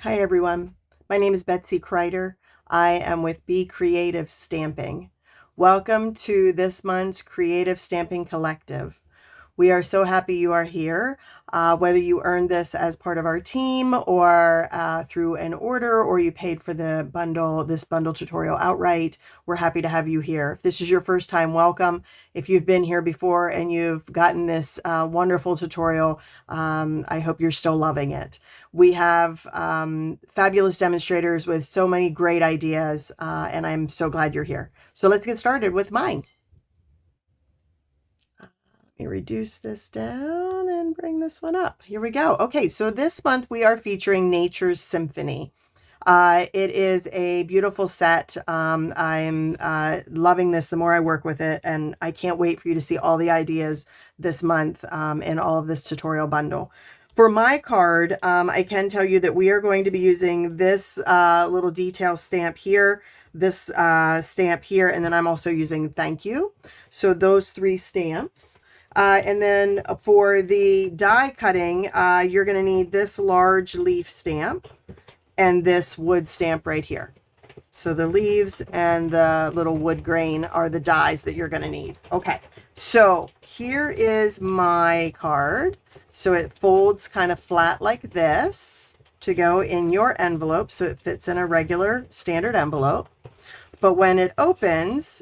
Hi everyone, my name is Betsy Kreider. I am with Be Creative Stamping. Welcome to this month's Creative Stamping Collective. We are so happy you are here. Whether you earned this as part of our team or through an order, or you paid for this bundle tutorial outright, we're happy to have you here. If this is your first time, welcome. If you've been here before and you've gotten this wonderful tutorial, I hope you're still loving it. We have fabulous demonstrators with so many great ideas, and I'm so glad you're here. So let's get started with mine. Let me reduce this down and bring this one up. Here we go. Okay, so this month we are featuring Nature's Symphony. It is a beautiful set. I'm loving this the more I work with it, and I can't wait for you to see all the ideas this month in all of this tutorial bundle. For my card, I can tell you that we are going to be using this little detail stamp here, this stamp here, and then I'm also using thank you. So those three stamps. And then for the die cutting, you're going to need this large leaf stamp and this wood stamp right here. So the leaves and the little wood grain are the dies that you're going to need. Okay, so here is my card. So it folds kind of flat like this to go in your envelope, so it fits in a regular standard envelope. But when it opens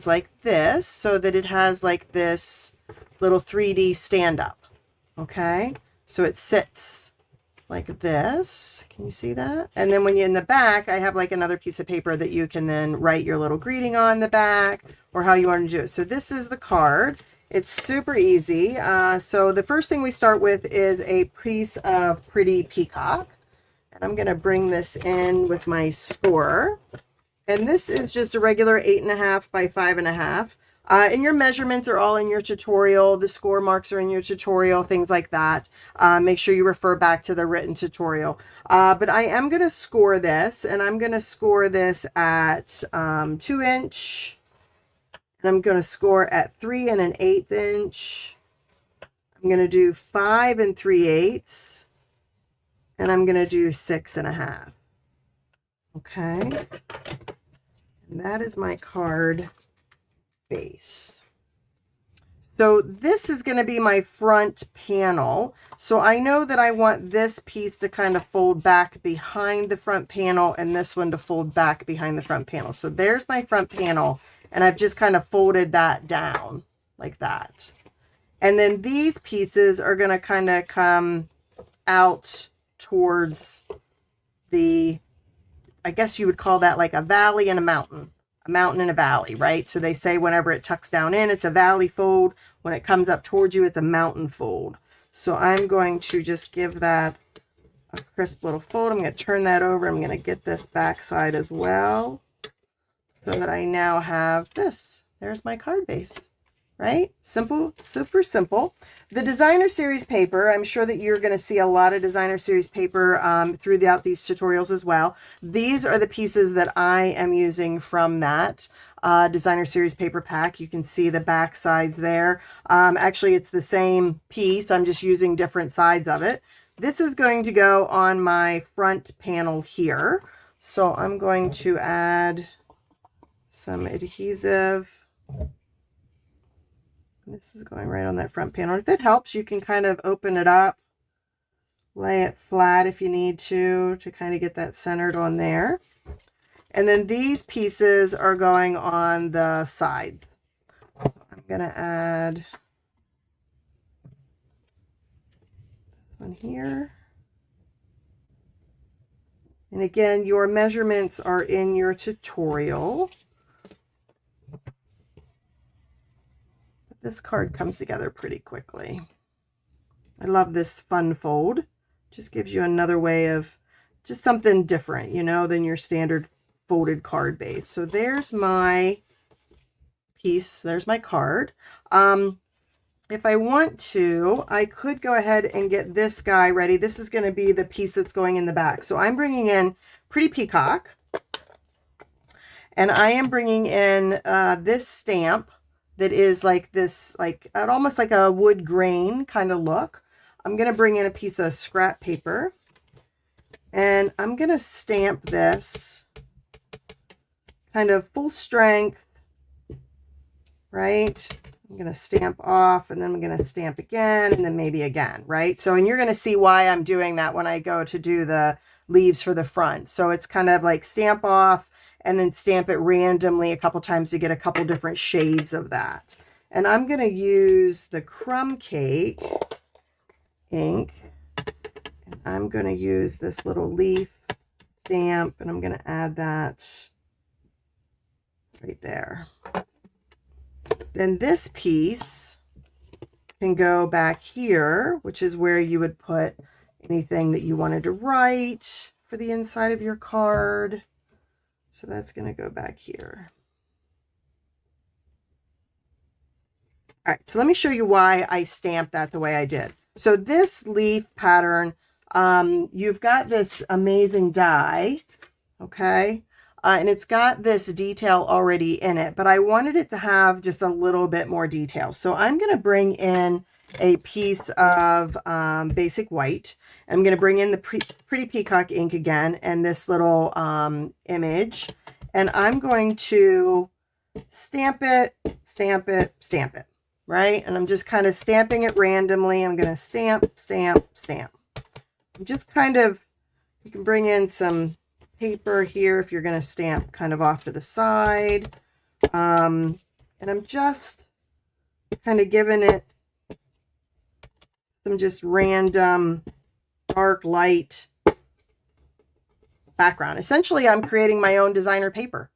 like this, so that it has like this little 3D stand up. Okay, so it sits like this. Can you see that? And then when you're in the back, I have like another piece of paper that you can then write your little greeting on the back, or how you want to do it. So this is the card. It's super easy. So the first thing we start with is a piece of pretty peacock. And I'm going to bring this in with my score. And this is just a regular 8.5 by 5.5. And your measurements are all in your tutorial. The score marks are in your tutorial, things like that. Make sure you refer back to the written tutorial. But I am going to score this, and I'm going to score this at 2 inch. And I'm going to score at 3 1/8 inch. I'm going to do 5 3/8. And I'm going to do 6.5. Okay. And that is my card base. So this is going to be my front panel. So I know that I want this piece to kind of fold back behind the front panel, and this one to fold back behind the front panel. So there's my front panel, and I've just kind of folded that down like that. And then these pieces are going to kind of come out towards the, I guess you would call that like a valley and a mountain. A mountain and a valley, right? So they say whenever it tucks down in, it's a valley fold. When it comes up towards you, it's a mountain fold. So I'm going to just give that a crisp little fold. I'm going to turn that over. I'm going to get this back side as well, so that I now have this. There's my card base, right? Simple, super simple. The designer series paper, I'm sure that you're going to see a lot of designer series paper throughout these tutorials as well. These are the pieces that I am using from that designer series paper pack. You can see the back sides there. Actually, it's the same piece. I'm just using different sides of it. This is going to go on my front panel here. So I'm going to add some adhesive. This is going right on that front panel. If it helps, you can kind of open it up, lay it flat if you need to kind of get that centered on there. And then these pieces are going on the sides. So I'm going to add this one here. And again, your measurements are in your tutorial. This card comes together pretty quickly. I love this fun fold. Just gives you another way of just something different, you know, than your standard folded card base. So there's my piece. There's my card. If I want to, I could go ahead and get this guy ready. This is going to be the piece that's going in the back. So I'm bringing in Pretty Peacock, and I am bringing in this stamp that is like this, like almost like a wood grain kind of look. I'm going to bring in a piece of scrap paper, And I'm going to stamp this kind of full strength, right? I'm going to stamp off, and then I'm going to stamp again, and then maybe again, right? So, and you're going to see why I'm doing that when I go to do the leaves for the front. So it's kind of like stamp off and then stamp it randomly a couple times to get a couple different shades of that. And I'm going to use the crumb cake ink, and I'm going to use this little leaf stamp, and I'm going to add that right there. Then this piece can go back here, which is where you would put anything that you wanted to write for the inside of your card. So that's going to go back here. All right, so let me show you why I stamped that the way I did. So this leaf pattern, you've got this amazing die, okay? And it's got this detail already in it, but I wanted it to have just a little bit more detail. So I'm going to bring in a piece of basic white. I'm going to bring in the Pretty Peacock ink again and this little image. And I'm going to stamp it, stamp it, stamp it, right? And I'm just kind of stamping it randomly. I'm going to stamp, stamp, stamp. I'm just kind of, you can bring in some paper here if you're going to stamp kind of off to the side. And I'm just kind of giving it some just random dark light background. Essentially, I'm creating my own designer paper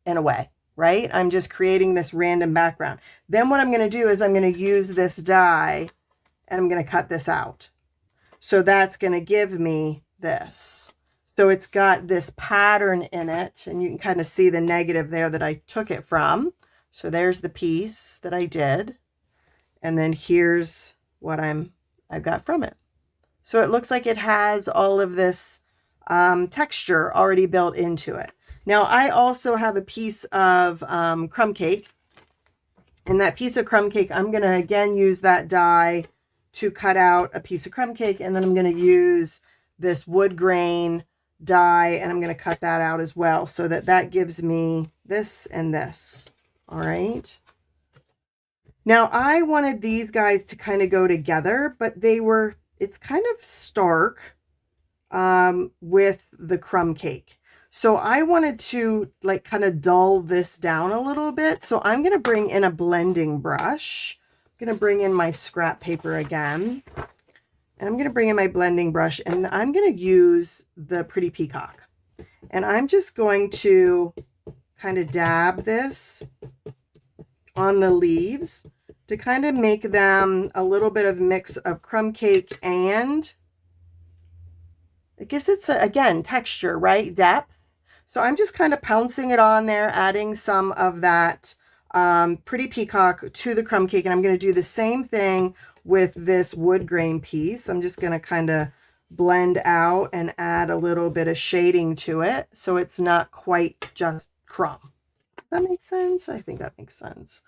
in a way, right? I'm just creating this random background. Then what I'm going to do is I'm going to use this die and I'm going to cut this out. So that's going to give me this. So it's got this pattern in it, and you can kind of see the negative there that I took it from. So there's the piece that I did. And then here's what I've got from it. So it looks like it has all of this texture already built into it. Now I also have a piece of crumb cake. And that piece of crumb cake, I'm going to again use that die to cut out a piece of crumb cake. And then I'm going to use this wood grain die, and I'm going to cut that out as well, so that that gives me this and this. All right. Now I wanted these guys to kind of go together, but it's kind of stark with the crumb cake. So I wanted to like kind of dull this down a little bit. So I'm going to bring in a blending brush. I'm going to bring in my scrap paper again. And I'm going to bring in my blending brush, and I'm going to use the Pretty Peacock. And I'm just going to kind of dab this on the leaves to kind of make them a little bit of mix of crumb cake and I guess it's, again, texture, right? Depth. So I'm just kind of pouncing it on there, adding some of that Pretty Peacock to the crumb cake. And I'm going to do the same thing with this wood grain piece. I'm just going to kind of blend out and add a little bit of shading to it, so it's not quite just crumb. Does that make sense? I think that makes sense.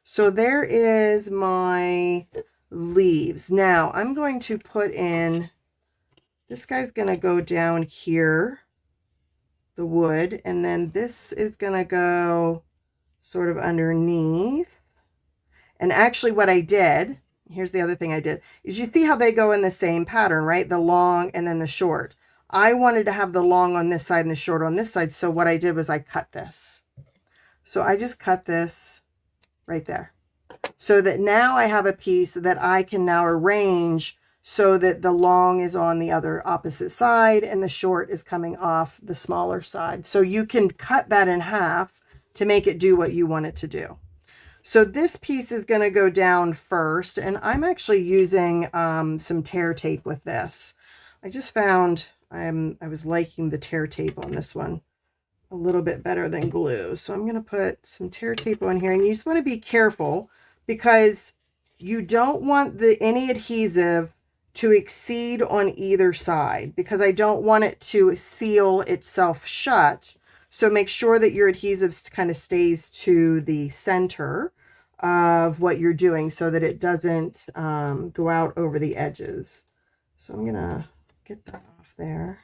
So there is my leaves. Now I'm going to put in, this guy's going to go down here, the wood, and then this is going to go sort of underneath. And actually what I did, here's the other thing I did, is you see how they go in the same pattern, right? The long and then the short. I wanted to have the long on this side and the short on this side. So what I did was I cut this. So I just cut this right there, so that now I have a piece that I can now arrange so that the long is on the other opposite side and the short is coming off the smaller side. So you can cut that in half to make it do what you want it to do. So this piece is going to go down first, and I'm actually using some tear tape with this. I just found I was liking the tear tape on this one a little bit better than glue. So I'm going to put some tear tape on here, and you just want to be careful because you don't want any adhesive to exceed on either side, because I don't want it to seal itself shut. So make sure that your adhesive kind of stays to the center of what you're doing so that it doesn't go out over the edges. So I'm going to get that off there.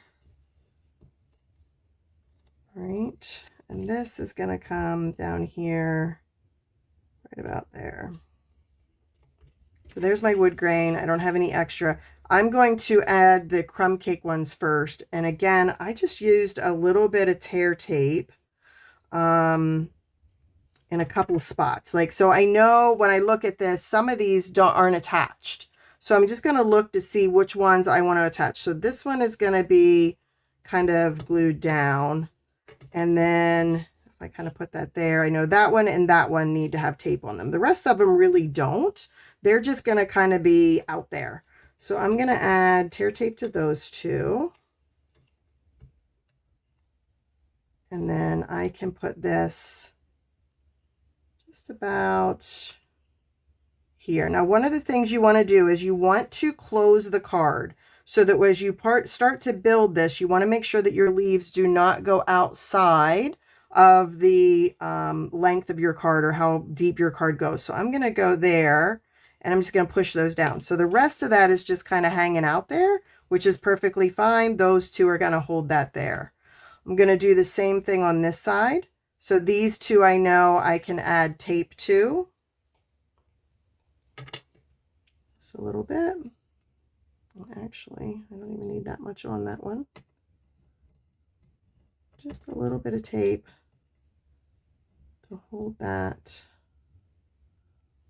All right, and this is going to come down here right about there. So there's my wood grain. I don't have any extra. I'm going to add the crumb cake ones first. And again, I just used a little bit of tear tape in a couple of spots. Like, so I know when I look at this, some of these aren't attached. So I'm just going to look to see which ones I want to attach. So this one is going to be kind of glued down. And then if I kind of put that there, I know that one and that one need to have tape on them. The rest of them really don't. They're just going to kind of be out there. So I'm going to add tear tape to those two. And then I can put this just about here. Now, one of the things you want to do is you want to close the card so that as you start to build this, you want to make sure that your leaves do not go outside of the length of your card or how deep your card goes. So I'm going to go there and I'm just going to push those down. So the rest of that is just kind of hanging out there, which is perfectly fine. Those two are going to hold that there. I'm going to do the same thing on this side. So these two I know I can add tape to. Just a little bit. Well, actually, I don't even need that much on that one. Just a little bit of tape to hold that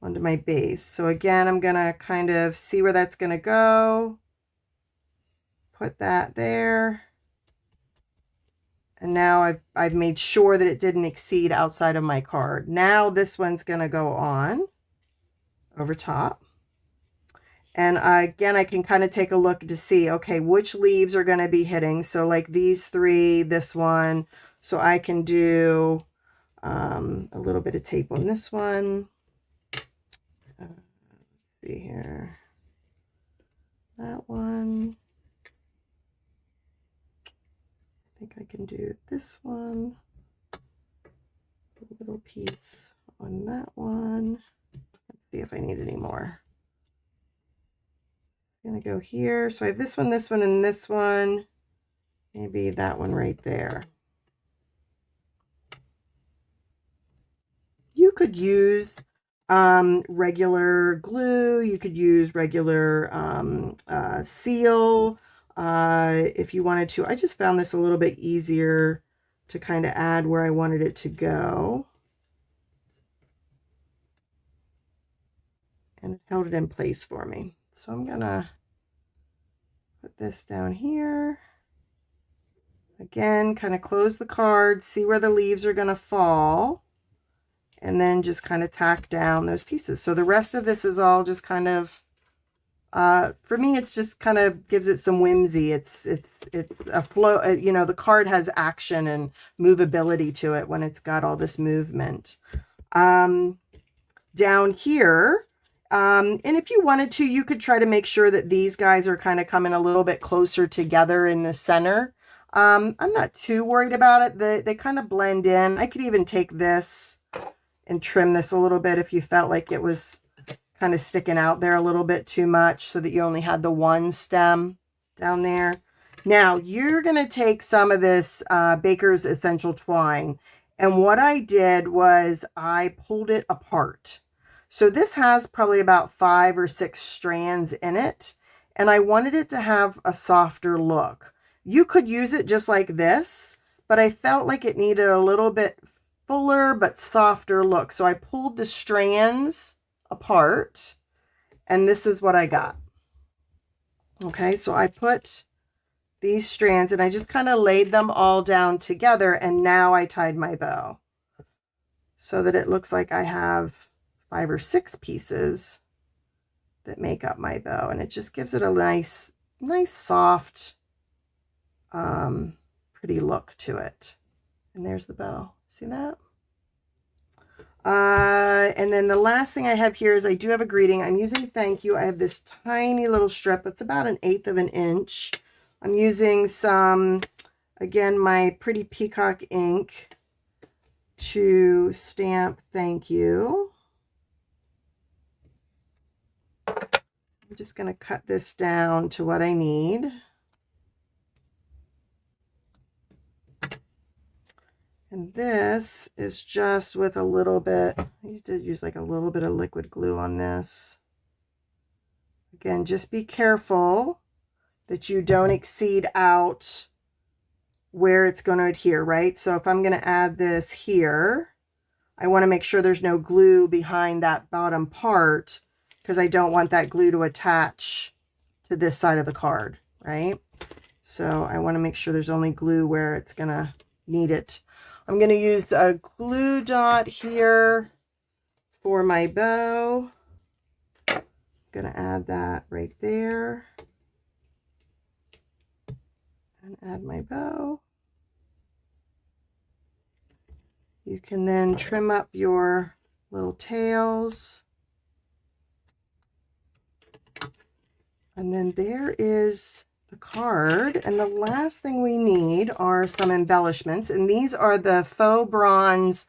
onto my base. So again, I'm going to kind of see where that's going to go. Put that there. And now I've made sure that it didn't exceed outside of my card. Now this one's going to go on over top. And again, I can kind of take a look to see, okay, which leaves are going to be hitting. So like these three, this one. So I can do a little bit of tape on this one. Let's see here. That one. I think I can do this one. A little piece on that one. Let's see if I need any more. I'm going to go here. So I have this one, and this one. Maybe that one right there. You could use regular glue. You could use regular seal if you wanted to. I just found this a little bit easier to kind of add where I wanted it to go. And it held it in place for me. So I'm going to put this down here. Again, kind of close the card, see where the leaves are going to fall. And then just kind of tack down those pieces. So the rest of this is all just kind of, for me, it's just kind of gives it some whimsy. It's a flow, you know, the card has action and movability to it when it's got all this movement. Down here, and if you wanted to, you could try to make sure that these guys are kind of coming a little bit closer together in the center. I'm not too worried about it. They kind of blend in. I could even take this and trim this a little bit if you felt like it was kind of sticking out there a little bit too much so that you only had the one stem down there. Now you're going to take some of this Baker's Essential Twine, and what I did was I pulled it apart. So this has probably about 5 or 6 strands in it, and I wanted it to have a softer look. You could use it just like this, but I felt like it needed a little bit fuller but softer look. So I pulled the strands apart, and this is what I got. Okay, so I put these strands and I just kind of laid them all down together, and now I tied my bow so that it looks like I have 5 or 6 pieces that make up my bow, and it just gives it a nice soft pretty look to it. And there's the bow. See that? And then the last thing I have here is I do have a greeting. I'm using thank you. I have this tiny little strip. It's about 1/8 of an inch. I'm using some, again, my pretty peacock ink to stamp thank you. I'm just going to cut this down to what I need. And this is just with a little bit, I did use like a little bit of liquid glue on this. Again, just be careful that you don't exceed out where it's going to adhere, right? So if I'm going to add this here, I want to make sure there's no glue behind that bottom part because I don't want that glue to attach to this side of the card, right? So I want to make sure there's only glue where it's going to need it. I'm going to use a glue dot here for my bow. I'm going to add that right there and add my bow. You can then trim up your little tails. And then there is the card. And the last thing we need are some embellishments. And these are the faux bronze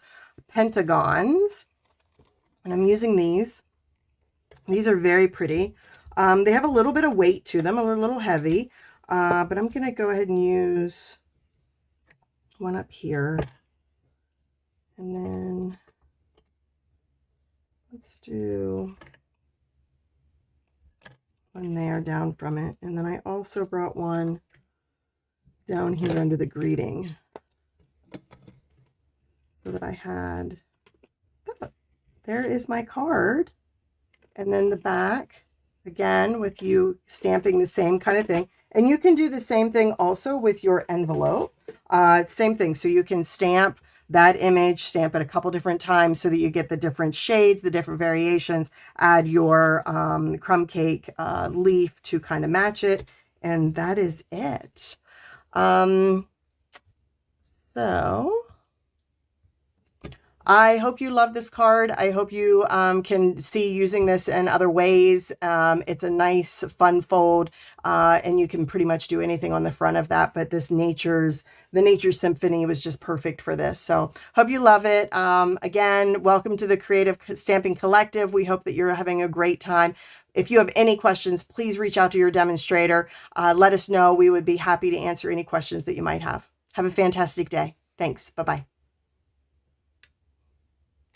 pentagons. And I'm using these. These are very pretty. They have a little bit of weight to them, a little heavy. But I'm going to go ahead and use one up here. And then let's do one there down from it. And then I also brought one down here under the greeting so that I had, oh, there is my card. And then the back, again, with you stamping the same kind of thing. And you can do the same thing also with your envelope. Same thing. So you can stamp that image, stamp it a couple different times so that you get the different shades, the different variations, add your crumb cake leaf to kind of match it. And that is it. So I hope you love this card. I hope you can see using this in other ways. It's a nice fun fold, and you can pretty much do anything on the front of that, but this the Nature's Symphony was just perfect for this. So hope you love it. Again, welcome to the Creative Stamping Collective. We hope that you're having a great time. If you have any questions, please reach out to your demonstrator. Let us know. We would be happy to answer any questions that you might have. Have a fantastic day. Thanks. Bye-bye.